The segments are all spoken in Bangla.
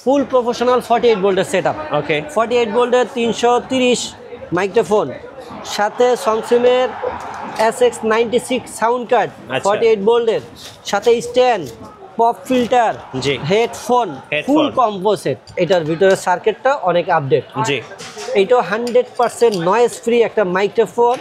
ফুল প্রফেশনাল 48 ভোল্টের সেটআপ। ওকে 48 ভোল্টের 330 মাইক্রোফোন, সাথে সংসিমের SX96 সাউন্ড কার্ড 48 ভোল্টের, সাথে স্ট্যান্ড, পপ ফিল্টার, জি হেডফোন, ফুল কম্বো সেট। এটার ভিতরে সার্কিটটা অনেক আপডেট। জি এইটাও 100% নয়েজ ফ্রি একটা মাইক্রোফোন।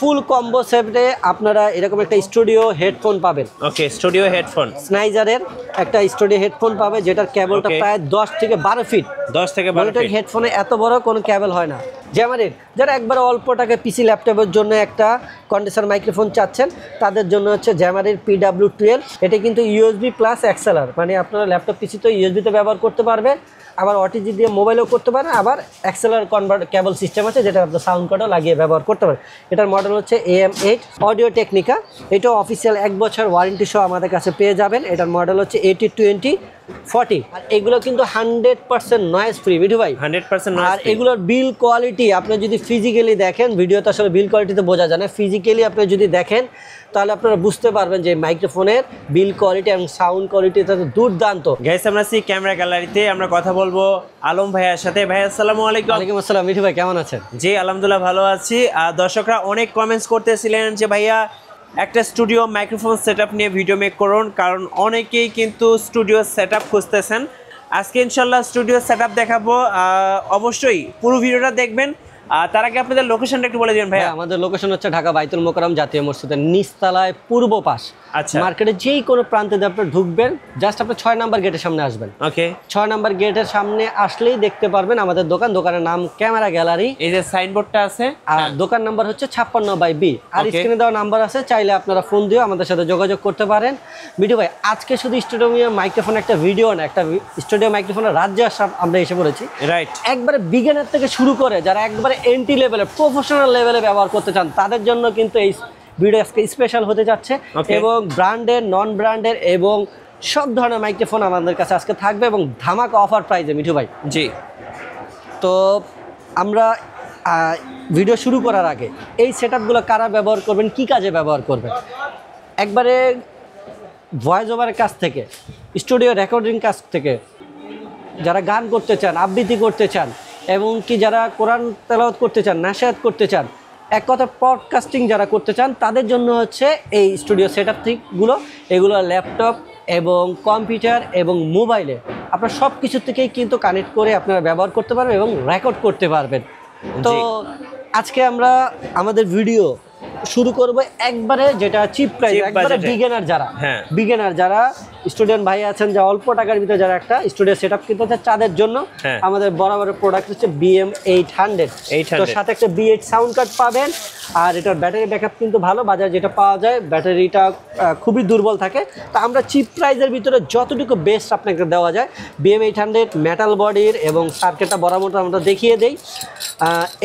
ফুল কম্বো সেটে আপনারা এরকম একটা স্টুডিও হেডফোন পাবেন। ওকে স্টুডিও হেডফোন, স্নাইজারের একটা স্টুডিও হেডফোন পাবে, যেটার কেবলটা প্রায় 10 থেকে 12 ফিট। 10 থেকে 12 ফিট হেডফোনে এত বড় কোনো কেবল হয় না। জ্যামারের যারা একবার অল্প টাকা পিসি ল্যাপটপের জন্য একটা কন্ডেন্সার মাইক্রোফোন চাচ্ছেন, তাদের জন্য হচ্ছে জ্যামারের PW12। এটা কিন্তু ইউএসবি প্লাস এক্সএলআর, মানে আপনারা ল্যাপটপ পিসি তো ইউএসবিতে ব্যবহার করতে পারবেন, আবার ওটিজি দিয়ে মোবাইলেও করতে পারেন, আবার এক্সএলআর কনভার্ট কেবল সিস্টেম আছে যেটা আপনার সাউন্ড কার্ডও লাগিয়ে ব্যবহার করতে পারেন। এটার মডেল হচ্ছে AM8 অডিও টেকনিকা। এটা অফিসিয়াল 1 বছর ওয়ারেন্টি সহ আমাদের কাছে পেয়ে যাবেন। এটার মডেল হচ্ছে 802040। আর এগুলো কিন্তু 100% নয়েজ ফ্রি ভিডিও ভাই, 100% নয়েজ আর এগুলোর বিল কোয়ালিটি আপনি যদি ফিজিক্যালি দেখেন, ভিডিওতে আসলে বিল কোয়ালিটিতে বোঝা যায় না, ফিজিক্যালি আপনি যদি দেখেন তাহলে আপনারা বুঝতে পারবেন যে মাইক্রোফোনের বিল কোয়ালিটি এবং সাউন্ড কোয়ালিটি দুর্দান্ত। গাইস আমরা আছি ক্যামেরা গ্যালারিতে, আমরা কথা বলবো আলম ভাইয়ের সাথে। ভাই আসসালামু আলাইকুম। ওয়ালাইকুম আসসালাম। মিঠু ভাই কেমন আছেন? জি আলহামদুলিল্লাহ ভালো আছি। আর দর্শকরা অনেক কমেন্টস করতেছিলেন যে ভাইয়া একটা স্টুডিও মাইক্রোফোন সেটআপ নিয়ে ভিডিও মেক করুন, কারণ অনেকেই কিন্তু স্টুডিও সেটআপ খুঁজতেছেন। আজকে ইনশাল্লাহ স্টুডিও সেটআপ দেখাবো, অবশ্যই পুরো ভিডিওটা দেখবেন। তার আগে আপনাদের লোকেশনটা একটু বলে দিবেন ভাইয়া। আমাদের লোকেশন হচ্ছে ঢাকা বাইতুল মোকাররম জাতীয় মসজিদের নিচতলায় পূর্ব পাশ। আচ্ছা, মার্কেটে যেই কোনো প্রান্তে দিয়ে আপনি ঢুকবেন, জাস্ট আপনি 6 নাম্বার গেটের সামনে আসবেন। ওকে 6 নাম্বার গেটের সামনে আসলেই দেখতে পারবেন আমাদের দোকান। দোকানের নাম ক্যামেরা গ্যালারি, এই যে সাইনবোর্ডটা আছে, আর দোকান নাম্বার হচ্ছে 56/B। আর স্ক্রিনে দেওয়া নাম্বার আছে, চাইলে আপনারা ফোন দিয়ে আমাদের সাথে যোগাযোগ করতে পারেন। মিঠু ভাই আজকে শুধু স্টুডিও মাইক্রোফোন একটা ভিডিও না, একটা স্টুডিও মাইক্রোফোনের রাজ্যে আমরা এসে পড়েছি। রাইট, একবারে বিগিনার থেকে শুরু করে যারা একবারে এন্ট্রি লেভেলে প্রফেশনাল লেভেলে ব্যবহার করতে চান, তাদের জন্য কিন্তু এই ভিডিও আজকে স্পেশাল হতে যাচ্ছে। এবং ব্র্যান্ডের, নন ব্র্যান্ডের এবং সব ধরনের মাইক্রোফোন আমাদের কাছে আজকে থাকবে এবং ধামাকা অফার প্রাইজে মিঠু ভাই। জি, তো আমরা ভিডিও শুরু করার আগে এই সেটআপগুলো কারা ব্যবহার করবেন, কি কাজে ব্যবহার করবেন, একবারে ভয়েস ওভারের কাছ থেকে, স্টুডিও রেকর্ডিং কাজ থেকে, যারা গান করতে চান, আবৃত্তি করতে চান, এবং কি যারা কোরআন তেলাওয়াত করতে চান, নাশিয়াত করতে চান, এক কথা পডকাস্টিং যারা করতে চান, তাদের জন্য হচ্ছে এই স্টুডিও সেটআপগুলো। এগুলো ল্যাপটপ এবং কম্পিউটার এবং মোবাইলে আপনার সব কিছু থেকেই কিন্তু কানেক্ট করে আপনারা ব্যবহার করতে পারবেন এবং রেকর্ড করতে পারবেন। তো আজকে আমরা আমাদের ভিডিও শুরু করব একবারে যেটা চিপ প্রাইস, একবারে বিগিনার যারা স্টুডেন্ট ভাই আছেন, যা অল্প টাকার ভিতরে যারা একটা স্টুডিও সেটআপ কিনতে চান, তাদের জন্য আমাদের বরাবরের প্রোডাক্ট হচ্ছে BM800। তো সাথে একটা B8 সাউন্ড কার্ড পাবেন। আর এটার ব্যাটারি ব্যাকআপ কিন্তু ভালো, বাজারে যেটা পাওয়া যায় ব্যাটারিটা খুবই দুর্বল থাকে। তো আমরা চিপ প্রাইজের ভিতরে যতটুকু বেস্ট আপনাকে দেওয়া যায়, BM800 মেটাল বডির এবং সার্কিটটা বরাবর আমরা দেখিয়ে দেই।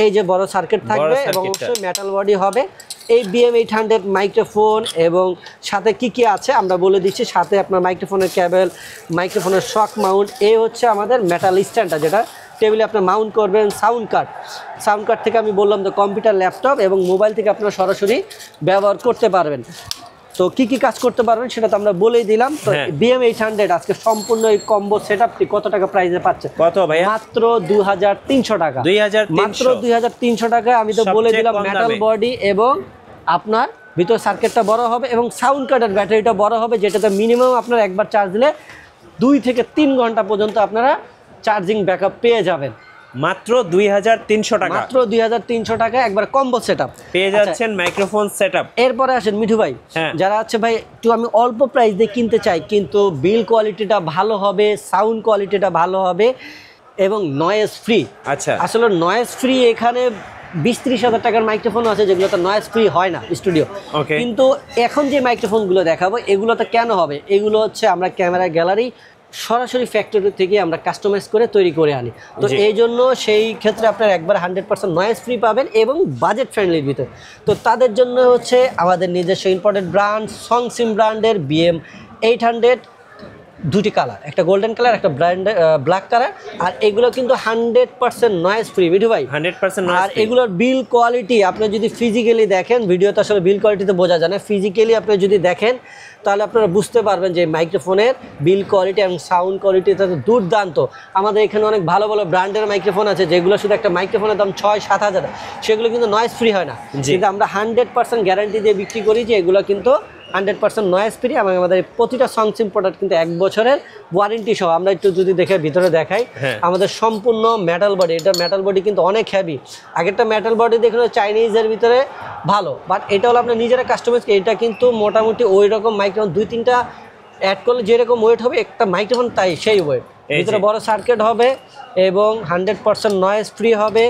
এই যে বড় সার্কিট থাকবে এবং অবশ্যই মেটাল বডি হবে। এই BM800 মাইক্রোফোন এবং সাথে কি কি আছে আমরা বলে দিচ্ছি। সাথে আপনার মাইক্রোফোনের কেবল, মাইক্রোফোনের শক মাউন্ট, এই হচ্ছে আমাদের মেটাল স্ট্যান্ডটা যেটা টেবিলে আপনি মাউন্ট করবেন। সাউন্ড কার্ড থেকে আমি বললাম তো কম্পিউটার, ল্যাপটপ এবং মোবাইল থেকে আপনারা সরাসরি ব্যবহার করতে পারবেন। তো কি কি কাজ করতে পারবেন সেটা তো আমরা বলেই দিলাম। তো BM800 আজকে সম্পূর্ণ এই কম্বো সেটআপটি কত টাকা প্রাইসে পাচ্ছে? কত ভাই? মাত্র 2300 টাকা। মাত্র 2300 টাকা। আমি তো বলে দিলাম মেটাল বডি এবং আপনার ভিতর সার্কিটটা বড় হবে এবং সাউন্ড কার্ডের ব্যাটারিটা বড় হবে, যেটাতে মিনিমাম আপনার একবার চার্জ দিলে 2 থেকে 3 ঘন্টা পর্যন্ত আপনারা চার্জিং ব্যাকআপ পেয়ে যাবেন। মাত্র 2300 টাকা। মাত্র 2300 টাকা একবার কম্বো সেটআপ পেয়ে যাচ্ছেন মাইক্রোফোন সেটআপ। এরপরে আসেন মিঠু ভাই, যারা আছে ভাই একটু আমি অল্প প্রাইস দিয়ে কিনতে চাই, কিন্তু বিল কোয়ালিটিটা ভালো হবে, সাউন্ড কোয়ালিটিটা ভালো হবে এবং নয়েজ ফ্রি। আচ্ছা, আসলে নয়েজ ফ্রি এখানে 20-30 হাজার টাকার মাইক্রোফোন আছে যেগুলোতে নয়েজ ফ্রি হয় না স্টুডিও। কিন্তু এখন যে মাইক্রোফোনগুলো দেখাবো এগুলোতে কেন হবে? এগুলো হচ্ছে আমরা ক্যামেরা গ্যালারি সরাসরি ফ্যাক্টরি থেকে আমরা কাস্টমাইজ করে তৈরি করে আনি। তো এই জন্য সেই ক্ষেত্রে আপনার একবার 100% নয়েজ ফ্রি পাবেন এবং বাজেট ফ্রেন্ডলির ভিতরে। তো তাদের জন্য হচ্ছে আমাদের নিজস্ব ইম্পোর্টেড ব্র্যান্ড সংসিম ব্র্যান্ডের BM800 দুটি কালার, একটা গোল্ডেন কালার, একটা ব্ল্যাক কালার। আর এগুলো কিন্তু 100% নয়েজ ফ্রি ভিডিও ভাই, 100% আর এগুলোর বিল কোয়ালিটি আপনি যদি ফিজিক্যালি দেখেন, ভিডিওতে আসলে বিল কোয়ালিটিতে বোঝা যায় না, ফিজিক্যালি আপনি যদি দেখেন তাহলে আপনারা বুঝতে পারবেন যে মাইক্রোফোনের বিল কোয়ালিটি এবং সাউন্ড কোয়ালিটি দুর্দান্ত। আমাদের এখানে অনেক ভালো ভালো ব্র্যান্ডের মাইক্রোফোন আছে যেগুলো শুধু একটা মাইক্রোফোনের দাম 6-7 হাজার, সেগুলো কিন্তু নয়েজ ফ্রি হয় না, কিন্তু আমরা 100% গ্যারান্টি দিয়ে বিক্রি করি যে এগুলো কিন্তু 100% নয়েজ ফ্রি, এবং আমাদের প্রতিটা সংসিম প্রোডাক্ট কিন্তু 1 বছরের ওয়ারেন্টি সহ। আমরা একটু যদি দেখে ভিতরে দেখাই, আমাদের সম্পূর্ণ মেটাল বডি, এটা মেটাল বডি কিন্তু অনেক হেভি। আগেরটা মেটাল বডি দেখলে চাইনিজের ভিতরে ভালো, বাট এটা হলো আপনার নিজেরা কাস্টমাইজ। এটা কিন্তু মোটামুটি ওই রকম মাইক্রোফোন 2-3টা অ্যাড করলে যেরকম ওয়েট হবে একটা মাইক্রোফোন তাই সেই ওয়েট, ভিতরে বড় সার্কিট হবে এবং 100% নয়েজ ফ্রি হবে।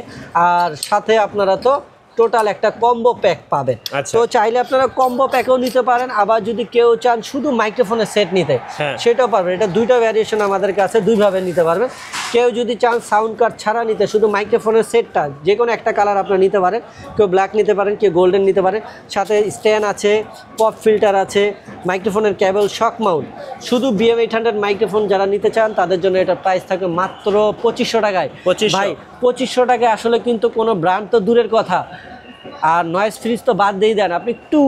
আর সাথে আপনারা তো টোটাল একটা কম্বো প্যাক পাবেন। তো চাইলে আপনারা কম্বো প্যাকও নিতে পারেন, আবার যদি কেউ চান শুধু মাইক্রোফোনের সেট নিতে সেটাও পারবেন। এটা দুইটা ভ্যারিয়েশন আমাদের কাছে, দুইভাবে নিতে পারবেন। কেউ যদি চান সাউন্ড কার্ড ছাড়া নিতে, শুধু মাইক্রোফোনের সেটটা যে কোনো একটা কালার আপনারা নিতে পারেন, কেউ ব্ল্যাক নিতে পারেন, কেউ গোল্ডেন নিতে পারেন। সাথে স্ট্যান্ড আছে, পপ ফিল্টার আছে, মাইক্রোফোনের কেবল, শক মাউন্ট। শুধু BM800 মাইক্রোফোন যারা নিতে চান তাদের জন্য এটার প্রাইস থাকবে মাত্র 2500 টাকায়। ভাই 2500 টাকায় আসলে কিন্তু কোনো ব্র্যান্ড তো দূরের কথা, আর নয়েজ ফ্রিজ তো বাদ দিয়ে দেন, আপনি একটু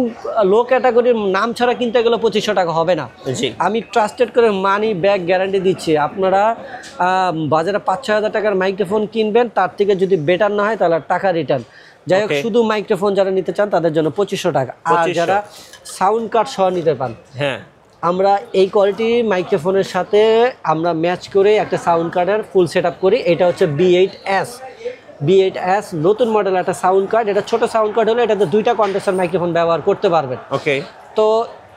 লো ক্যাটাগরির নাম ছাড়া কিনতে গেলে 2500 টাকা হবে না। আমি ট্রাস্টেড করে মানি ব্যাক গ্যারান্টি দিচ্ছি। আপনারা বাজারে 5-6 হাজার টাকার মাইক্রোফোন কিনবেন, তার থেকে যদি বেটার না হয় তাহলে টাকা রিটার্ন। যাই হোক, শুধু মাইক্রোফোন যারা নিতে চান তাদের জন্য 2500 টাকা। আর যারা সাউন্ড কার্ড সহ নিতে পান, আমরা এই কোয়ালিটি মাইক্রোফোনের সাথে আমরা ম্যাচ করে একটা সাউন্ড কার্ডের ফুল সেট আপ করি। এটা হচ্ছে B8S নতুন মডেল একটা সাউন্ড কার্ড। এটা ছোট সাউন্ড কার্ড হলে এটাতে 2টা কন্ডেন্সার মাইক্রোফোন ব্যবহার করতে পারবেন। তো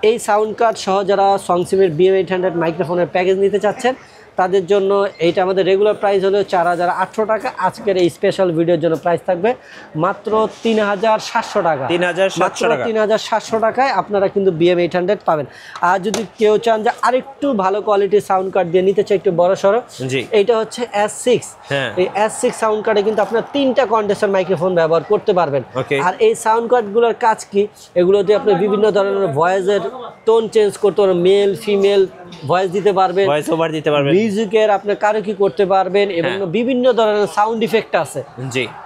এই সাউন্ড কার্ড সহ যারা সংসিমের BM800 মাইক্রোফোনের প্যাকেজ নিতে চাচ্ছেন তাদের জন্য এইটা আমাদের রেগুলার প্রাইস হলো 4800 টাকা। আজকের এই স্পেশাল ভিডিওর জন্য প্রাইস থাকবে মাত্র 3700 টাকা। 3700 টাকায় আপনারা কিন্তু BM800 পাবেন। আর যদি কেউ চান যে আরেকটু ভালো কোয়ালিটির সাউন্ড কার্ড দিয়ে নিতে চাই, একটু বড় সড়ো, এইটা হচ্ছে S6। এই S6 সাউন্ড কার্ডে কিন্তু আপনার 3টা কন্ডেন্সার মাইক্রোফোন ব্যবহার করতে পারবেন। আর এই সাউন্ড কার্ডগুলোর কাজ কি, এগুলো দিয়ে আপনি বিভিন্ন ধরনের ভয়েসের টোন চেঞ্জ করতে পারবেন, মেল ফিমেল ভয়েস দিতে পারবেন, ভয়েস ওভার দিতে পারবেন, মিউজিকের আপনি কারো কি করতে পারবেন, এবং বিভিন্ন ধরনের সাউন্ড ইফেক্ট আছে।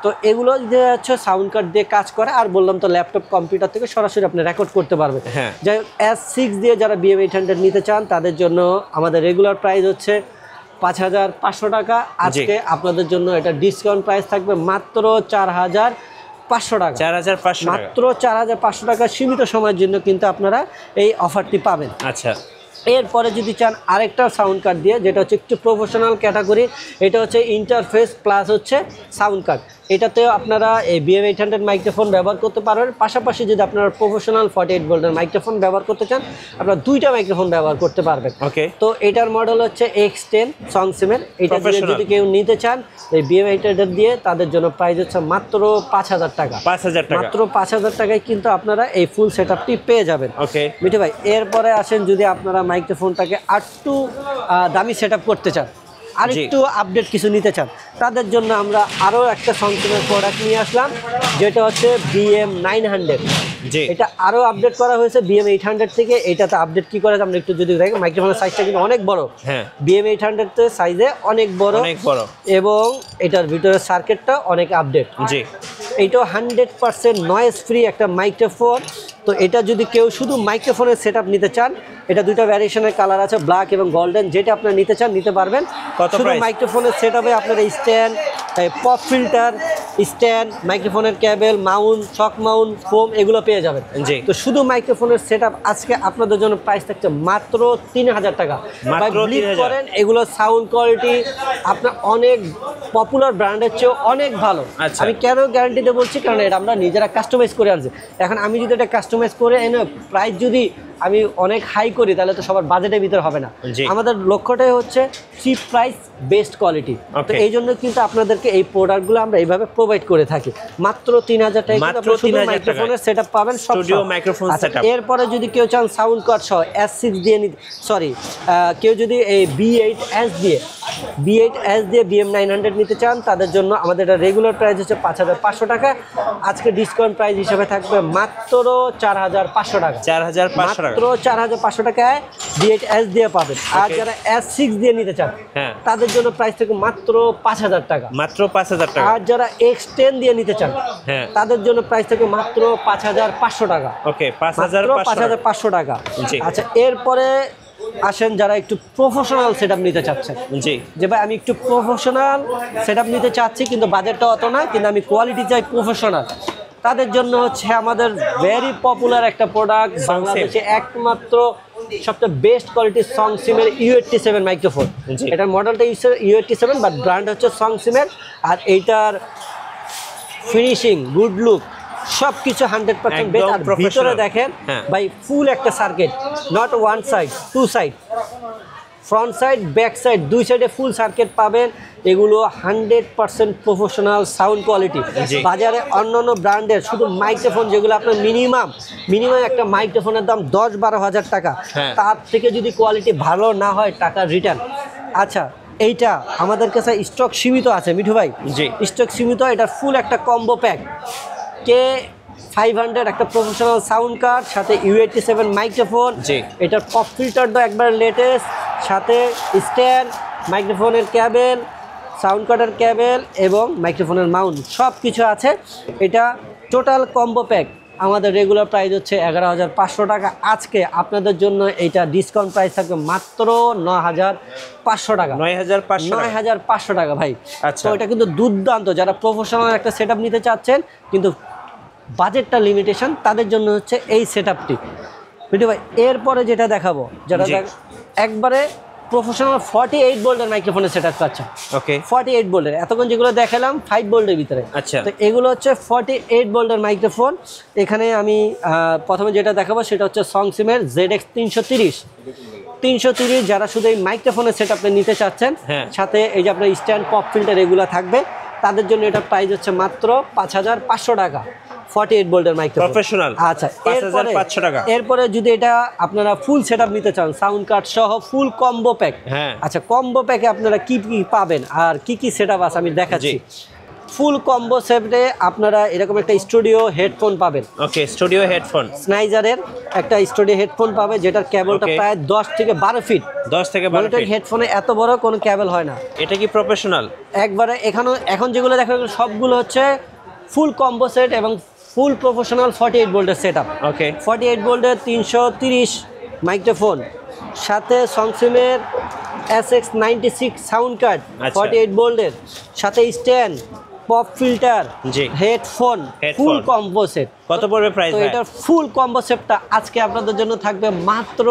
তো এগুলো যে হচ্ছে সাউন্ড কার্ড দিয়ে কাজ করে। আর বললাম তো ল্যাপটপ কম্পিউটার থেকে সরাসরি আপনি রেকর্ড করতে পারবেন। যাই হোক, S6 দিয়ে যারা BM800 নিতে চান তাদের জন্য আমাদের রেগুলার প্রাইস হচ্ছে 5500 টাকা। আজকে আপনাদের জন্য এটা ডিসকাউন্ট প্রাইস থাকবে মাত্র 4500 টাকা। 4500 মাত্র 4500 টাকা সীমিত সময়ের জন্য কিন্তু আপনারা এই অফারটি পাবেন। এরপরে যদি চান আরেকটা সাউন্ড কার্ড দিয়ে, যেটা হচ্ছে একটু প্রফেশনাল ক্যাটাগরি, এটা হচ্ছে ইন্টারফেস প্লাস হচ্ছে সাউন্ড কার্ড। এটাতেও আপনারা এই BM800 মাইক্রোফোন ব্যবহার করতে পারবেন। পাশাপাশি যদি আপনারা প্রফেশনাল 48 ভোল্টের মাইক্রোফোন ব্যবহার করতে চান, আপনারা 2টা মাইক্রোফোন ব্যবহার করতে পারবেন। তো এটার মডেল হচ্ছে X10 সংসিমের। এটা যদি কেউ নিতে চান এই BM800 দিয়ে, তাদের জন্য প্রাইস হচ্ছে মাত্র 5000 টাকা। মাত্র 5000 টাকায় কিন্তু আপনারা এই ফুল সেটআপটি পেয়ে যাবেন। মিঠু ভাই, এরপরে আসেন যদি আপনারা মাইক্রোফোনটাকে আরেকটু দামি সেটআপ করতে চান, আরেকটু আপডেট কিছু নিতে চান, তাদের জন্য আমরা আরও একটা সংসিমের প্রোডাক্ট নিয়ে আসলাম, যেটা হচ্ছে BM900। এটা আরও আপডেট করা হয়েছে BM800 থেকে। এটাতে আপডেট কি করা, আমরা একটু যদি দেখি, মাইক্রোফোনের সাইজটা কিন্তু অনেক বড়। BM800 সাইজে অনেক বড়, এবং এটার ভিতরের সার্কিটটা অনেক আপডেট। এটা 100% নয়েজ ফ্রি একটা মাইক্রোফোন। তো এটা যদি কেউ শুধু মাইক্রোফোনের সেটআপ নিতে চান, এটা 2টা ভ্যারিয়েশনের কালার আছে, ব্ল্যাক এবং গোল্ডেন, যেটা আপনারা নিতে চান নিতে পারবেন। শুধু মাইক্রোফোনের সেটআপে আপনারা স্ট্যান্ড, পপ ফিল্টার, স্ট্যান্ড, মাইক্রোফোনের কেবল, মাউন্ট, শক মাউন্ট, ফোম এগুলো পেয়ে যাবেন। তো শুধু মাইক্রোফোনের সেটআপ আজকে আপনাদের জন্য প্রাইস থাকছে মাত্র 3000 টাকা। বিলিভ করেন এগুলো সাউন্ড কোয়ালিটি আপনার অনেক পপুলার ব্র্যান্ডের চেয়েও অনেক ভালো। আমি কেন গ্যারান্টিতে বলছি, কারণ এটা আমরা নিজেরা কাস্টমাইজ করে আনছি। এখন আমি যদি এটা কাস্টমাইজ করে এনে প্রাইস যদি আমি অনেক হাই করি, তাহলে তো সবার বাজেটের ভিতরে হবে না। আমাদের লক্ষ্যটাই হচ্ছে চিপ প্রাইস বেস্ট কোয়ালিটি। তো এই জন্য কিন্তু আপনাদেরকে এই প্রোডাক্টগুলো আমরা এইভাবে প্রোভাইড করে থাকি। মাত্র 3000 টাকা মাইক্রোফোনের সেটআপ পাবেন, স্টুডিও মাইক্রোফোন সেটআপ। এরপরে যদি কেউ চান সাউন্ড কার্ড সহ S6 দিয়ে কেউ যদি এই B8S দিয়ে BM900 নিতে চান, তাদের জন্য আমাদের এটা রেগুলার প্রাইস হচ্ছে 5500 টাকা। আজকে ডিসকাউন্ট প্রাইস হিসেবে থাকবে মাত্র 4500 টাকা। 4500 টাকায় B8S দিয়ে পাবেন। আর যারা S6 দিয়ে নিতে চান তাদের জন্য প্রাইস থেকে মাত্র 5000 টাকা। আর যারা X10 দিয়ে নিতে চান হ্যাঁ তাদের জন্য প্রাইস থাকবে মাত্র 5500 টাকা। ওকে, মাত্র 5500 টাকা। জি। আচ্ছা, এরপরে আসেন যারা একটু প্রফেশনাল সেটআপ নিতে চাচ্ছেন, জি যে ভাই আমি একটু প্রফেশনাল সেটআপ নিতে চাচ্ছি কিন্তু বাজেটটা অত না, কিন্তু আমি কোয়ালিটি চাই প্রফেশনাল, তাদের জন্য হচ্ছে আমাদের ভেরি পপুলার একটা প্রোডাক্ট, বাংলাদেশে একমাত্র সবচেয়ে বেস্ট কোয়ালিটির সংসিমের U87 মাইক্রোফোন। জি। এটার মডেলটা U87 বাট ব্র্যান্ড হচ্ছে সংসিমের। আর এইটার ফিনিশিং, গুড লুক সব কিছু 100% বেস্ট। আর একদম ভিতরে professional। দেখেন হ্যাঁ। ভাই ফুল একটা circuit, not one side, two side, front side back side দুই সাইডে ফুল সার্কিট পাবেন। এগুলো 100% প্রফেশনাল সাউন্ড কোয়ালিটি। জি। বাজারে অন্যান্য ব্র্যান্ডের শুধু মাইক্রোফোন যেগুলো আপনার মিনিমাম একটা মাইক্রোফোনের দাম 10-12 হাজার টাকা, হ্যাঁ। তার থেকে যদি কোয়ালিটি ভালো না হয় টাকা রিটার্ন। আচ্ছা, এইটা আমাদের কাছে স্টক সীমিত আছে মিঠু ভাই। জি। স্টক সীমিত, এটার ফুল একটা কম্বো প্যাক, K500 একটা প্রফেশনাল সাউন্ড কার্ড, সাথে U87 মাইক্রোফোন। জি। এটার পপ ফিল্টারটা একবার লেটেস্ট, সাথে স্ট্যান্ড, মাইক্রোফোনের ক্যাবেল, সাউন্ড কার্ডের ক্যাবেল এবং মাইক্রোফোনের মাউন্ট সব কিছু আছে। এটা টোটাল কম্বো প্যাক আমাদের রেগুলার প্রাইস হচ্ছে 11,500 টাকা। আজকে আপনাদের জন্য এইটা ডিসকাউন্ট প্রাইস থাকবে মাত্র 9,500 টাকা। 9,500 টাকা ভাই। আচ্ছা। তো এটা কিন্তু দুর্দান্ত, যারা প্রফেশনাল একটা সেটআপ নিতে চাচ্ছেন কিন্তু বাজেটটা লিমিটেশন, তাদের জন্য হচ্ছে এই সেটআপটি মিঠু ভাই। এরপরে যেটা দেখাবো, যারা জি। একবারে প্রফেশনাল 48 ভোল্টের মাইক্রোফোনের সেটআপ পাচ্ছেন। ওকে, 48 ভোল্টের, এতক্ষণ যেগুলো দেখালাম 5 ভোল্টের ভিতরে। আচ্ছা। তো এগুলো হচ্ছে 48 ভোল্টের মাইক্রোফোন। এখানে আমি প্রথমে যেটা দেখাবো সেটা হচ্ছে সংসিমের ZX 330। যারা শুধু এই মাইক্রোফোনের সেটআপটা নিতে চাচ্ছেন, হ্যাঁ। সাথে এই যে আপনার স্ট্যান্ড পপ ফিল্টার এগুলো থাকবে, তাদের জন্য এটা প্রাইস হচ্ছে মাত্র 5,500 টাকা। 48 ভোল্টের মাইক্রোফোন প্রফেশনাল। আচ্ছা, 5,500 টাকা। এরপরে যদি এটা আপনারা ফুল সেটআপ নিতে চান, সাউন্ড কার্ড সহ ফুল কম্বো প্যাক। হ্যাঁ। আচ্ছা, কম্বো প্যাকে আপনারা কি কি পাবেন আর কি কি সেটআপ আছে আমি দেখাচ্ছি। ফুল কম্বো সেটে আপনারা এরকম একটা স্টুডিও হেডফোন পাবেন। ওকে, স্টুডিও হেডফোন স্নাইজারের একটা স্টুডিও হেডফোন পাবে, যেটার কেবলটা Okay. প্রায় 10 থেকে 12 ফিট। 10 থেকে 12 মনিটর ফিট। হেডফোনে এত বড় কোনো কেবল হয় না। এটা কি প্রফেশনাল? একবারে এখন যেগুলো দেখা গেল সবগুলো হচ্ছে ফুল কম্বো সেট এবং ফুল প্রফেশনাল 48 ভোল্টের সেটআপ। ওকে। 48 ভোল্টের 330 মাইক্রোফোন, সাথে সংসিমের SX96 সাউন্ড কার্ড, আচ্ছা। 48 ভোল্টের, সাথে স্ট্যান্ড, পপ ফিল্টার, জি। Headphone, Headphone। Full combo set. কত পড়বে প্রাইস তো ভাই? এটার ফুল কম্বো সেটটা আজকে আপনাদের জন্য থাকবে মাত্র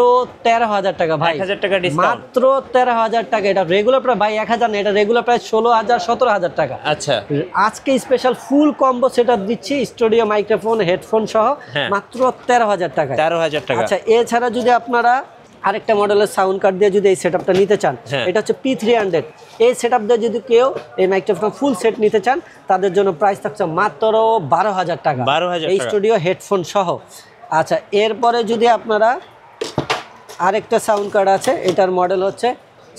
13,000 টাকা ভাই। 1,000 টাকা ডিসকাউন্ট। মাত্র 13,000 টাকা। এটা রেগুলার প্রায় ভাই 1,000 না, এটা রেগুলার প্রায় 16,000 17,000 টাকা। আচ্ছা। আজকে স্পেশাল ফুল কম্বো সেটআপ দিচ্ছি স্টুডিও মাইক্রোফোন হেডফোন সহ হ্যাঁ। মাত্র 13,000 টাকা। 13,000 টাকা। আচ্ছা, এছাড়া যদি আপনারা আরেকটা মডেলের সাউন্ড কার্ড দিয়ে যদি এই সেটআপটা নিতে চান, হ্যাঁ। এটা হচ্ছে P300। এই সেটআপ দিয়ে যদি কেউ এই মাইক্রোফোন ফুল সেট নিতে চান, তাদের জন্য প্রাইস থাকছে মাত্র 12,000 টাকা। 12,000 এই টাকা। স্টুডিও হেডফোন সহ। আচ্ছা, এরপরে যদি আপনারা আরেকটা সাউন্ড কার্ড আছে, এটার মডেল হচ্ছে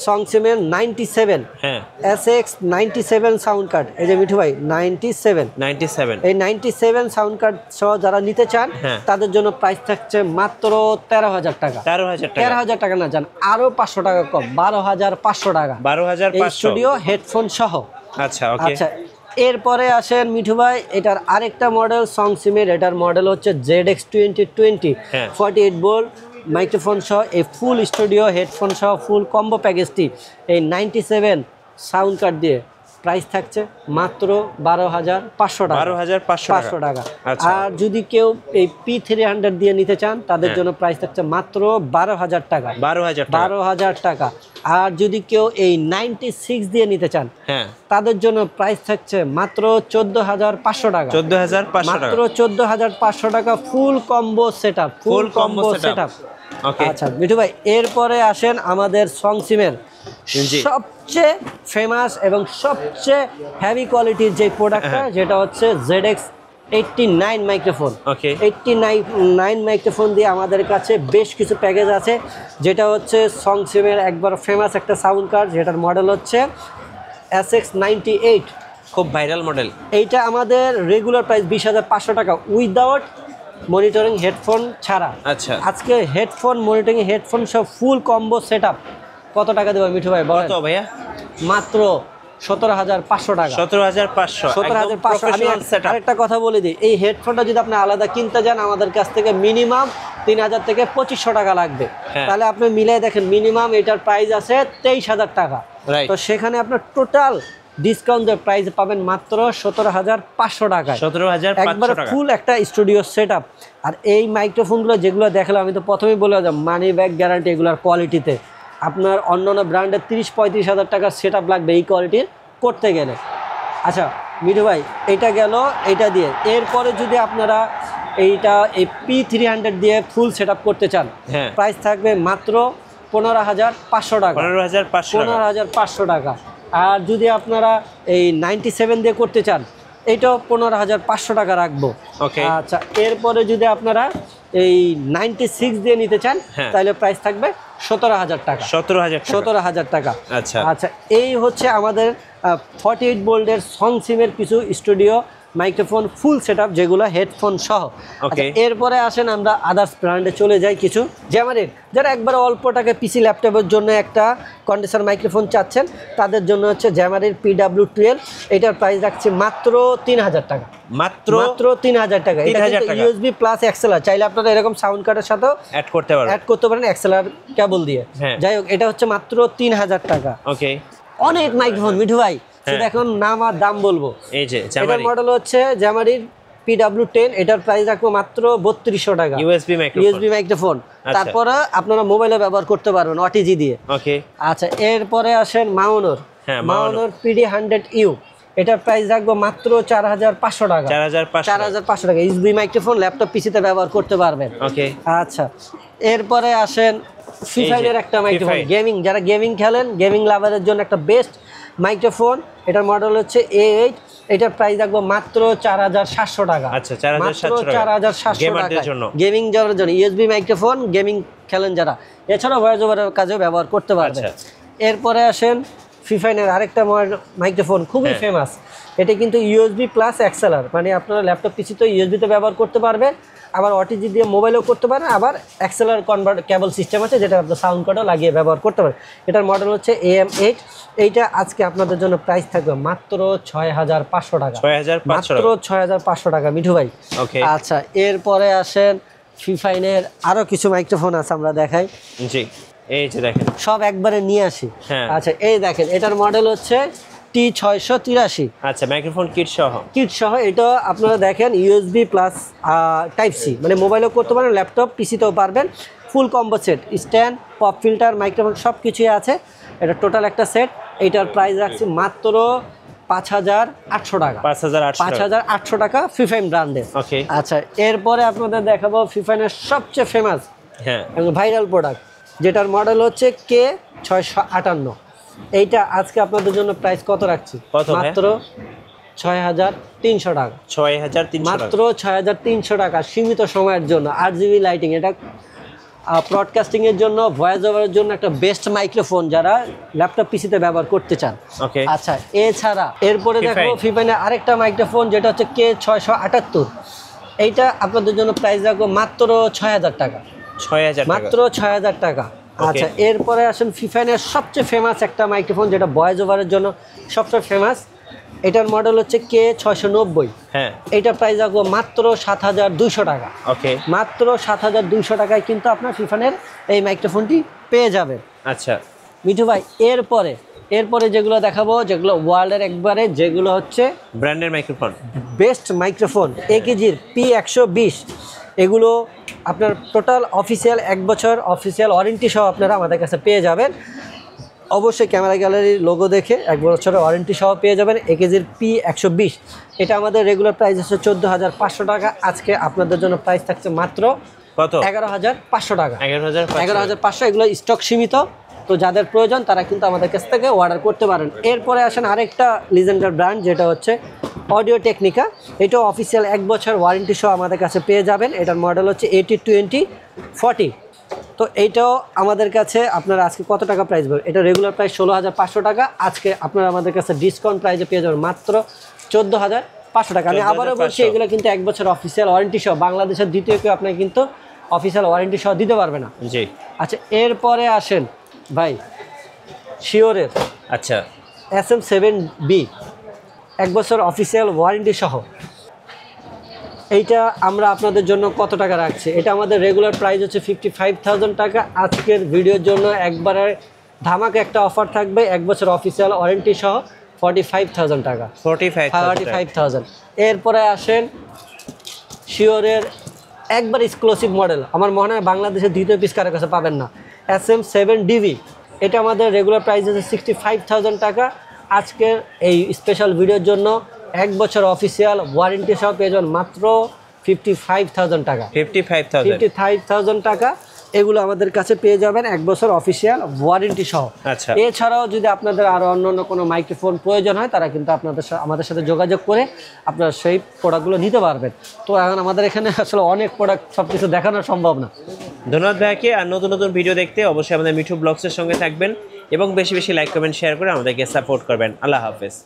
সংসিমের 97 হ্যাঁ, SX97 সাউন্ড কার্ড। এই যে মিঠু ভাই 97, 97। এই 97 সাউন্ড কার্ড সহ যারা নিতে চান, হ্যাঁ। তাদের জন্য প্রাইস থাকছে মাত্র 13,000 টাকা। 13,000 টাকা। 13,000 টাকা না, যান আরো 500 টাকা কম, 12,500 টাকা। 12,500 স্টুডিও হেডফোন সহ। আচ্ছা, ওকে। আচ্ছা, এরপরে আসেন মিঠু ভাই, এটার আরেকটা মডেল সংসিমের, এটার মডেল হচ্ছে ZX 2020, হ্যাঁ। 48 ভোল্ট মাইক্রোফোন সহ এই ফুল স্টুডিও হেডফোন সহ ফুল কম্বো প্যাকেজটি এই 97 সাউন্ড কার্ড দিয়ে প্রাইস থাকছে মাত্র 12,500 টাকা। 12,500 টাকা। আচ্ছা। আর যদি কেউ এই P300 দিয়ে নিতে চান, তাদের হ্যাঁ। জন্য প্রাইস থাকছে মাত্র 12,000 টাকা। 12,000 টাকা। 12,000 টাকা। আর যদি কেউ এই 96 দিয়ে নিতে চান, হ্যাঁ, তাদের জন্য প্রাইস থাকছে মাত্র 14,500 টাকা। 14,500 মাত্র টাকা। 14,500 টাকা full combo setup. Full combo setup. Okay. আচ্ছা মিঠু ভাই, এরপরে আসেন আমাদের সংসিমের জি। সবচেয়ে ফেমাস এবং সবচেয়ে হেভি কোয়ালিটির যে প্রোডাক্টটা, হ্যাঁ। যেটা হচ্ছে ZX 89 মাইক্রোফোন। ওকে। 89 মাইক্রোফোন দিয়ে আমাদের কাছে বেশ কিছু প্যাকেজ আছে, যেটা হচ্ছে সংসিমের একবার ফেমাস একটা সাউন্ড কার্ড, যেটার মডেল হচ্ছে SX98। খুব ভাইরাল মডেল। এইটা আমাদের রেগুলার প্রাইস 20,500 টাকা উইদাউট মনিটরিং হেডফোন ছাড়া। আচ্ছা। আজকে হেডফোন, মনিটরিং হেডফোন সব ফুল কম্বো সেটআপ কত টাকা দেবো মিঠু ভাই বলেন? কত ভাইয়া? মাত্র 17,500 টাকা। 17,500 17,500। আমি প্রফেশনাল সেটআপ। আরেকটা কথা বলে দিই, এই হেডফোনটা যদি আপনি আলাদা কিনতে যান আমাদের কাছ থেকে মিনিমাম 3,000 থেকে 2,500 টাকা লাগবে। হ্যাঁ। তাহলে আপনি মিলাই দেখেন মিনিমাম এটার প্রাইস আছে 23,000 টাকা। Right. তো সেখানে আপনার টোটাল ডিসকাউন্টের প্রাইস পাবেন মাত্র 17,500 টাকায়। 17,500 একবারে টাকা। ফুল একটা স্টুডিও সেটআপ। আর এই মাইক্রোফোনগুলো যেগুলো দেখালাম আমি তো প্রথমেই বলে দিলাম মানি ব্যাক গ্যারান্টি এগুলোর কোয়ালিটিতে। আপনার অন্যান্য ব্র্যান্ডের 30-35,000 টাকার সেটআপ লাগবে এই কোয়ালিটির করতে গেলে। আচ্ছা মিঠু ভাই, এটা গেল এটা দিয়ে। এরপরে যদি আপনারা এইটা এই P300 দিয়ে ফুল সেটআপ করতে চান, হ্যাঁ। প্রাইস থাকবে মাত্র 15,500 টাকা। 15,500 টাকা। 15,500 টাকা। আর যদি আপনারা এই 97 দিয়ে করতে চান এইটাও 15,500 টাকা রাখবো। Okay. আচ্ছা এরপরে যদি আপনারা এই 96 দিয়ে নিতে চান হ্যাঁ। তাহলে প্রাইস থাকবে 17,000 টাকা। 17,000 টাকা। 17,000 টাকা। আচ্ছা। আচ্ছা এই হচ্ছে আমাদের 48 ভোল্টের সং সিমের কিছু স্টুডিও মাইক্রোফোন ফুল সেটআপ যেগুলো হেডফোন সহ। আচ্ছা, এরপরে আসেন আমরা আদার্স ব্র্যান্ডে চলে যাই কিছু। যেমন যারা একবার অল্প টাকা পিসি ল্যাপটপের জন্য একটা কন্ডেন্সার মাইক্রোফোন চাচ্ছেন তাদের জন্য হচ্ছে জ্যামারের PW12। এটার প্রাইস রাখছি মাত্র 3,000 টাকা। মাত্র 3,000 টাকা। এটা 3,000 টাকা। USB প্লাস এক্সেলার, চাইলে আপনারা এরকম সাউন্ড কার্ডের সাথেও অ্যাড করতে পারবেন। অ্যাড করতে পারেন এক্সেলার কেবল দিয়ে। হ্যাঁ। যাই হোক এটা হচ্ছে মাত্র 3,000 টাকা। ওকে। অনেক মাইক্রোফোন মিঠু ভাই, শুধু এখন নাম আর দাম বলবো। এই যে এটার জামারি মডেল হচ্ছে জ্যামারির PW10। এটার প্রাইস রাখবো মাত্র 3200 টাকা। USB microphone. USB microphone. তারপরে আপনারা মোবাইলে ব্যবহার করতে পারবেন OTG দিয়ে। ওকে। আচ্ছা এরপরে আসেন মাউনোর। হ্যাঁ, মাউনোর PD100U। এটার প্রাইস রাখবো মাত্র 4,500 টাকা। 4,500 টাকা। ইউএসবি মাইক্রোফোন ল্যাপটপ পিসিতে ব্যবহার করতে পারবেন। ওকে। আচ্ছা এরপরে আসেন ফিফাইলের একটা মাইক্রোফোন। Fifine। গেমিং, যারা গেমিং খেলেন গেমিং লাভারের জন্য একটা বেস্ট মাইক্রোফোন। এটার মডেল হচ্ছে A8। এটার প্রাইস রাখবো মাত্র 4,700 টাকা। আচ্ছা, 4,700 টাকা। 4,700 গেমারদের টাকা জন্য। গেমিং যাওয়ার জন্য ইউএসবি মাইক্রোফোন গেমিং খেলেন যারা, এছাড়াও ভয়েস ওভারের কাজেও ব্যবহার করতে পারবেন। আচ্ছা। এরপরে আসেন ফিফাইনের আরেকটা মাইক্রোফোন খুবই ফেমাস। এটা কিন্তু ইউএসবি প্লাস এক্সেলার, মানে আপনারা ল্যাপটপ পিসিতে ইউএসবিতে ব্যবহার করতে পারবেন, আবার OTG দিয়ে মোবাইলেও করতে পারেন, আবার এক্সেলার কনভার্ট কেবল সিস্টেম আছে যেটা আপনার সাউন্ড কার্ডও লাগিয়ে ব্যবহার করতে পারেন। এটার মডেল হচ্ছে AM8। এইটা আজকে আপনাদের জন্য প্রাইস থাকবে মাত্র 6,500 টাকা। 6,500 মাত্র 6,500 টাকা মিঠু ভাই। ওকে। আচ্ছা এরপরে আসেন ফিফাইনের আরও কিছু মাইক্রোফোন আছে আমরা দেখাই। জি এই যে দেখেন সব একবারে নিয়ে আসি। হ্যাঁ। আচ্ছা এই দেখেন এটার মডেল হচ্ছে T683। আচ্ছা মাইক্রোফোন কিট সহ। কিট সহ। এটা আপনারা দেখেন ইউএসবি প্লাস টাইপ সি, মানে মোবাইলেও করতে পারেন ল্যাপটপ পিসিতেও পারবেন। ফুল combo set, stand, pop filter, microphone সব কিছুই আছে। এটা টোটাল একটা সেট। এইটার প্রাইস রাখছি মাত্র 5,800 টাকা। 5,800 টাকা ফিফাইন ব্র্যান্ডের। ওকে। আচ্ছা এরপরে আপনাদের দেখাবো ফিফাইনের সবচেয়ে ফেমাস হ্যাঁ। ভাইরাল প্রোডাক্ট, যেটার মডেল হচ্ছে K658। এইটা আজকে আপনাদের জন্য প্রাইস কত রাখছি? কত ভাই? মাত্র 6,300 টাকা। 6,300 মাত্র 6,300 টাকা সীমিত সময়ের জন্য। 8GB lighting. এটা ব্রডকাস্টিং এর জন্য, ভয়েস ওভারের জন্য একটা বেস্ট মাইক্রোফোন যারা ল্যাপটপ পিসিতে ব্যবহার করতে চান। ওকে। আচ্ছা এছাড়া এরপরে দেখো Fifine। ফিফাইনের আরেকটা মাইক্রোফোন যেটা হচ্ছে K678। এইটা আপনাদের জন্য প্রাইস রাখবো মাত্র 6,000 টাকা। 6,000 মাত্র 6,000 টাকা। Okay. আচ্ছা এরপরে আসেন ফিফাইনের সবচেয়ে ফেমাস একটা মাইক্রোফোন যেটা ভয়েস ওভারের জন্য সবচেয়ে ফেমাস। এটার মডেল হচ্ছে K690। হ্যাঁ। এইটা প্রাইস রাখবো মাত্র 7,200 টাকা। ওকে। মাত্র 7,200 টাকায় কিন্তু আপনার ফিফানের এই মাইক্রোফোনটি পেয়ে যাবেন। আচ্ছা মিঠু ভাই এরপরে যেগুলো দেখাবো, যেগুলো ওয়ার্ল্ডের একবারে যেগুলো হচ্ছে ব্র্যান্ডের মাইক্রোফোন, বেস্ট মাইক্রোফোন AKGর P120। এগুলো আপনার টোটাল অফিসিয়াল 1 বছর অফিসিয়াল ওয়ারেন্টি সহ আপনারা আমাদের কাছে পেয়ে যাবেন। অবশ্যই ক্যামেরা গ্যালারির লোগো দেখে 1 বছরের ওয়ারেন্টি সহ পেয়ে যাবেন AKGর P120। এটা আমাদের রেগুলার প্রাইস হচ্ছে 14,500 টাকা। আজকে আপনাদের জন্য প্রাইস থাকছে মাত্র কত? 11,500 টাকা। 11,500। 11,500। এগুলো স্টক সীমিত, তো যাদের প্রয়োজন তারা কিন্তু আমাদের কাছ থেকে অর্ডার করতে পারেন। এরপরে আসেন আরেকটা লিজেন্ডার ব্র্যান্ড যেটা হচ্ছে অডিও টেকনিকা। এটাও অফিসিয়াল 1 বছর ওয়ারেন্টি সহ আমাদের কাছে পেয়ে যাবেন। এটার মডেল হচ্ছে 802040। তো এইটাও আমাদের কাছে আপনারা আজকে কত টাকা প্রাইস পাবেন? এটা রেগুলার প্রাইস 16,500 টাকা। আজকে আপনারা আমাদের কাছে ডিসকাউন্ট প্রাইসে পেয়ে যাবেন মাত্র 14,500 টাকা। আমি আবারও বলছি এগুলো কিন্তু 1 বছর অফিসিয়াল ওয়ারেন্টি সহ। বাংলাদেশের দ্বিতীয় কেউ আপনাকে কিন্তু অফিসিয়াল ওয়ারেন্টি সহ দিতে পারবে না। জি। আচ্ছা এরপরে আসেন ভাই শিওরের। আচ্ছা SM7B 1 বছর অফিসিয়াল ওয়ারেন্টি সহ। এইটা আমরা আপনাদের জন্য কত টাকা রাখছি? এটা আমাদের রেগুলার প্রাইস হচ্ছে 55,000 টাকা। আজকের ভিডিওর জন্য একবারে ধামাকা একটা অফার থাকবে, 1 বছর অফিসিয়াল ওয়ারেন্টি সহ 45,000 টাকা। 45,000। এরপরে আসেন শিওরের একবার এক্সক্লুসিভ মডেল, আমার মনে হয় বাংলাদেশের দ্বিতীয় পিস কারো কাছে পাবেন না, SM7DV। এটা আমাদের রেগুলার প্রাইস হচ্ছে 65,000 টাকা। আজকের এই স্পেশাল ভিডিওর জন্য 1 বছর অফিসিয়াল ওয়ারেন্টি সহ পেয়ে যাবেন মাত্র 55,000 টাকা। 55,000 টাকা এগুলো আমাদের কাছে পেয়ে যাবেন 1 বছর অফিসিয়াল ওয়ারেন্টি সহ। আচ্ছা, এছাড়াও যদি আপনাদের আরও অন্য কোনো মাইক্রোফোন প্রয়োজন হয় তারা কিন্তু আমাদের সাথে যোগাযোগ করে আপনারা সেই প্রোডাক্টগুলো নিতে পারবেন। তো এখন আমাদের এখানে আসলে অনেক প্রোডাক্ট সব কিছু দেখানো সম্ভব না। ধন্যবাদ ভাইকে। আর নতুন নতুন ভিডিও দেখতে অবশ্যই আমাদের মিঠু ব্লগসের সঙ্গে থাকবেন এবং বেশি বেশি লাইক কমেন্ট শেয়ার করে আমাদেরকে সাপোর্ট করবেন। আল্লাহ হাফেজ।